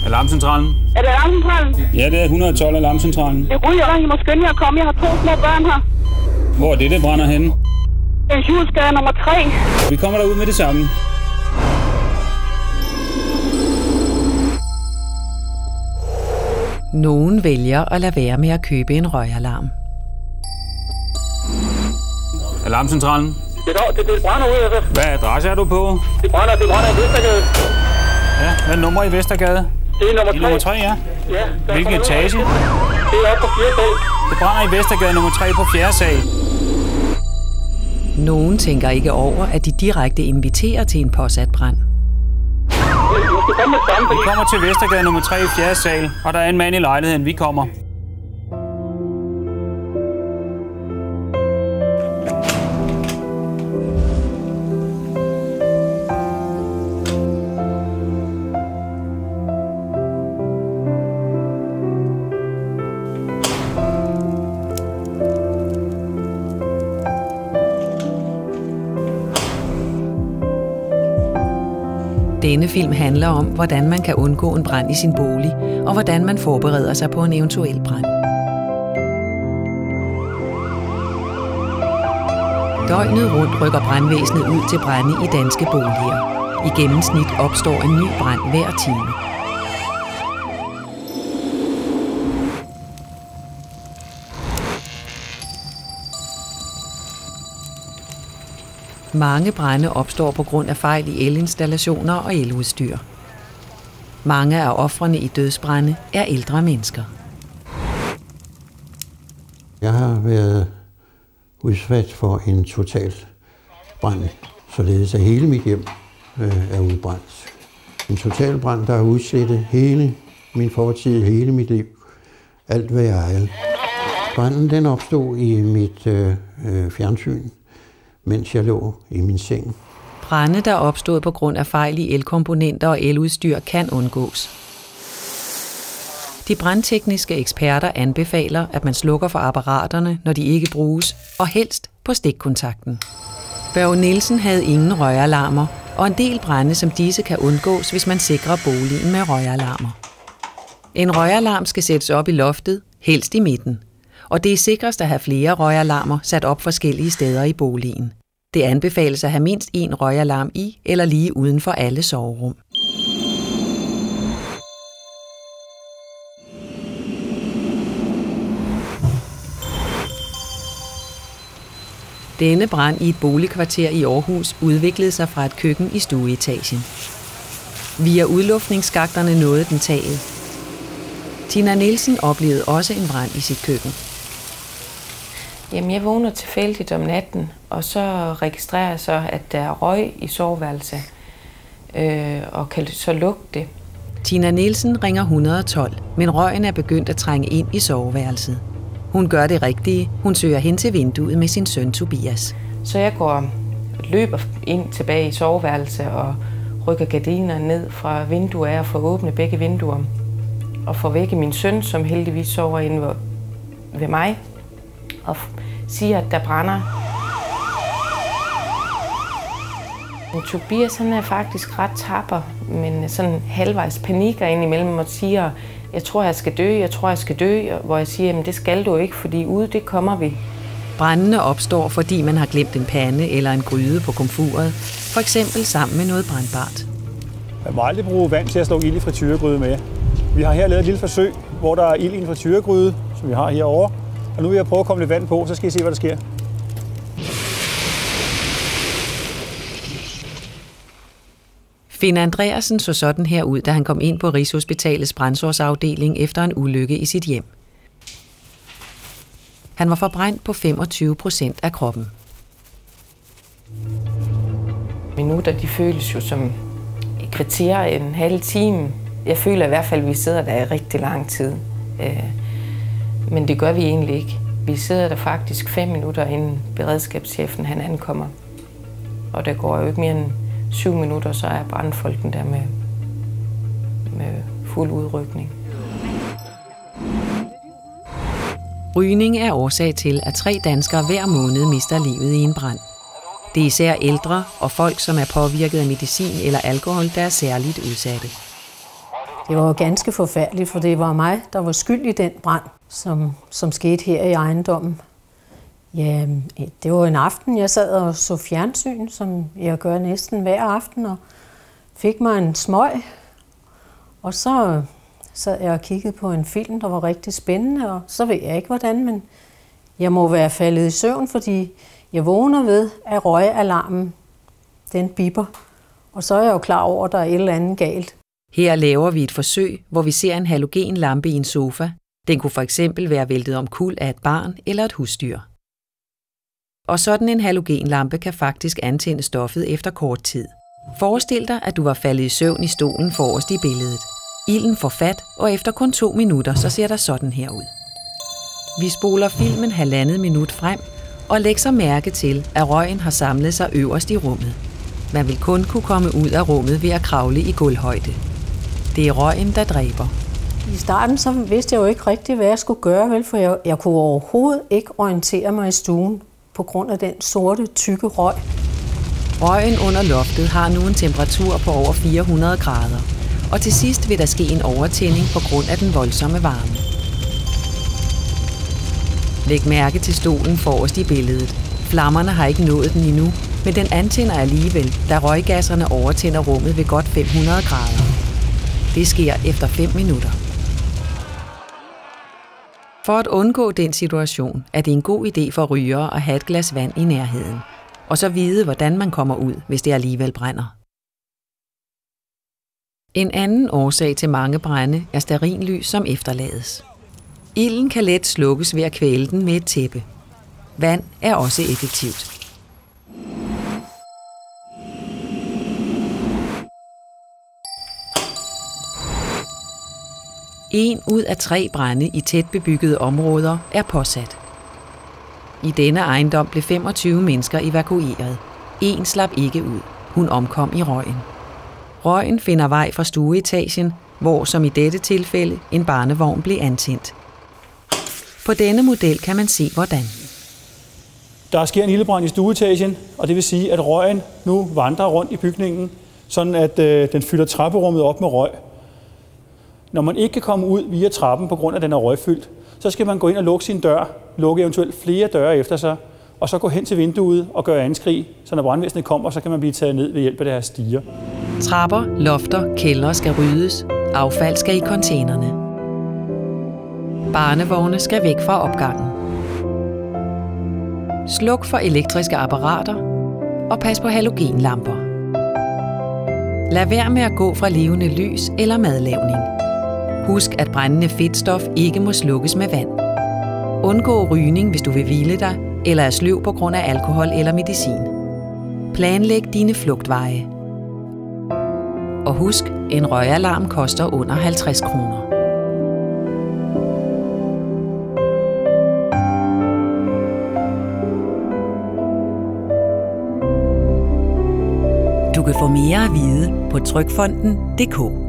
Alarmcentralen? Er det alarmcentralen? Ja, det er 112 Alarmcentralen. Det ryger, I må skynde jer at komme. Jeg har 2 små børn her. Hvor er det brænder henne? En Syvhusgade nummer 3. Vi kommer derud med det samme. Nogen vælger at lade være med at købe en røgalarm. Alarmcentralen? Det brænder ud af det. Hvad adresse er du på? Det brænder i Vestergade. Ja, hvad nummer i Vestergade? Det er nummer 3. Nummer 3, ja. Ja. Hvilken etage? Det er oppe på 4. sal. Det brænder i Vestergade nummer 3 på 4. sal. Nogen tænker ikke over, at de direkte inviterer til en påsat brand. Vi kommer til Vestergade nummer 3 i 4. sal, og der er en mand i lejligheden. Vi kommer. Denne film handler om, hvordan man kan undgå en brand i sin bolig, og hvordan man forbereder sig på en eventuel brand. Døgnet rundt rykker brandvæsenet ud til brande i danske boliger. I gennemsnit opstår en ny brand hver time. Mange brande opstår på grund af fejl i elinstallationer og eludstyr. Mange af ofrene i dødsbrande er ældre mennesker. Jeg har været udsat for en total brand, således at hele mit hjem er udbrændt. En total brand, der har udslettet hele min fortid, hele mit liv, alt hvad jeg ejede. Branden den opstod i mit fjernsyn, mens jeg lå i min seng. Brande, der er opstået på grund af fejl i elkomponenter og eludstyr, kan undgås. De brandtekniske eksperter anbefaler, at man slukker for apparaterne, når de ikke bruges, og helst på stikkontakten. Børge Nielsen havde ingen røgalarmer, og en del brande som disse kan undgås, hvis man sikrer boligen med røgalarmer. En røgalarm skal sættes op i loftet, helst i midten. Og det er sikrest at have flere røgalarmer sat op forskellige steder i boligen. Det anbefales at have mindst 1 røgalarm i eller lige uden for alle soverum. Denne brand i et boligkvarter i Aarhus udviklede sig fra et køkken i stueetagen. Via udluftningsskakterne nåede den taget. Tina Nielsen oplevede også en brand i sit køkken. Jamen, jeg vågner tilfældigt om natten, og så registrerer jeg så, at der er røg i soveværelset, og kan så lugte det. Tina Nielsen ringer 112, men røgen er begyndt at trænge ind i soveværelset. Hun gør det rigtige. Hun søger hen til vinduet med sin søn Tobias. Så jeg løber ind tilbage i soveværelset og rykker gardinerne ned fra vinduet af og får åbne begge vinduer. Og får væk min søn, som heldigvis sover inde ved mig, og siger, at der brænder. Men Tobias han er faktisk ret tapper, men sådan halvvejs panikker indimellem og siger, jeg tror, jeg skal dø, hvor jeg siger, jamen det skal du ikke, fordi ude, det kommer vi. Brændene opstår, fordi man har glemt en pande eller en gryde på komfuret, for eksempel sammen med noget brændbart. Man må aldrig bruge vand til at slå ild i frityregryde med. Vi har her lavet et lille forsøg, hvor der er ild i en frityregryde, som vi har herovre. Og nu vil jeg prøve at komme lidt vand på, så skal I se, hvad der sker. Finn Andreasen så sådan her ud, da han kom ind på Rigshospitalets brandsorgsafdeling efter en ulykke i sit hjem. Han var forbrændt på 25% af kroppen. Minutter, de føles jo som et kvarter, en halv time. Jeg føler i hvert fald, at vi sidder der i rigtig lang tid. Men det gør vi egentlig ikke. Vi sidder der faktisk 5 minutter, inden beredskabschefen han ankommer. Og der går jo ikke mere end 7 minutter, så er brandfolken der med fuld udrykning. Rygning er årsag til, at 3 danskere hver måned mister livet i en brand. Det er især ældre og folk, som er påvirket af medicin eller alkohol, der er særligt udsatte. Det var ganske forfærdeligt, for det var mig, der var skyld i den brand, som skete her i ejendommen. Ja, det var en aften, jeg sad og så fjernsyn, som jeg gør næsten hver aften, og fik mig en smøg. Og så sad jeg og kiggede på en film, der var rigtig spændende, og så ved jeg ikke hvordan, men jeg må være faldet i søvn, fordi jeg vågner ved, at røgalarmen, den bipper. Og så er jeg jo klar over, at der er et eller andet galt. Her laver vi et forsøg, hvor vi ser en halogenlampe i en sofa. Den kunne for eksempel være væltet omkuld af et barn eller et husdyr. Og sådan en halogenlampe kan faktisk antænde stoffet efter kort tid. Forestil dig, at du var faldet i søvn i stolen forrest i billedet. Ilden får fat, og efter kun 2 minutter, så ser der sådan her ud. Vi spoler filmen 1,5 minut frem, og læg så mærke til, at røgen har samlet sig øverst i rummet. Man vil kun kunne komme ud af rummet ved at kravle i gulvhøjde. Det er røgen, der dræber. I starten så vidste jeg jo ikke rigtigt, hvad jeg skulle gøre, vel, for jeg kunne overhovedet ikke orientere mig i stuen på grund af den sorte, tykke røg. Røgen under loftet har nu en temperatur på over 400 grader, og til sidst vil der ske en overtænding på grund af den voldsomme varme. Læg mærke til stolen forrest i billedet. Flammerne har ikke nået den endnu, men den antænder alligevel, da røggasserne overtænder rummet ved godt 500 grader. Det sker efter 5 minutter. For at undgå den situation, er det en god idé for rygere at have et glas vand i nærheden, og så vide, hvordan man kommer ud, hvis det alligevel brænder. En anden årsag til mange brande er stearinlys, som efterlades. Ilden kan let slukkes ved at kvæle den med et tæppe. Vand er også effektivt. En ud af 3 brande i tæt bebyggede områder er påsat. I denne ejendom blev 25 mennesker evakueret. En slap ikke ud. Hun omkom i røgen. Røgen finder vej fra stueetagen, hvor som i dette tilfælde en barnevogn blev antændt. På denne model kan man se hvordan. Der sker en ildebrand i stueetagen, og det vil sige, at røgen nu vandrer rundt i bygningen, sådan at den fylder trapperummet op med røg. Når man ikke kan komme ud via trappen på grund af, at den er røgfyldt, så skal man gå ind og lukke sin dør, lukke eventuelt flere døre efter sig, og så gå hen til vinduet og gøre anskrig, så når brandvæsenet kommer, så kan man blive taget ned ved hjælp af deres stiger. Trapper, lofter, kældre skal ryddes. Affald skal i containerne. Barnevogne skal væk fra opgangen. Sluk for elektriske apparater og pas på halogenlamper. Lad være med at gå fra levende lys eller madlavning. Husk, at brændende fedtstof ikke må slukkes med vand. Undgå rygning, hvis du vil hvile dig, eller er sløv på grund af alkohol eller medicin. Planlæg dine flugtveje. Og husk, en røgalarm koster under 50 kroner. Du kan få mere at vide på trygfonden.dk.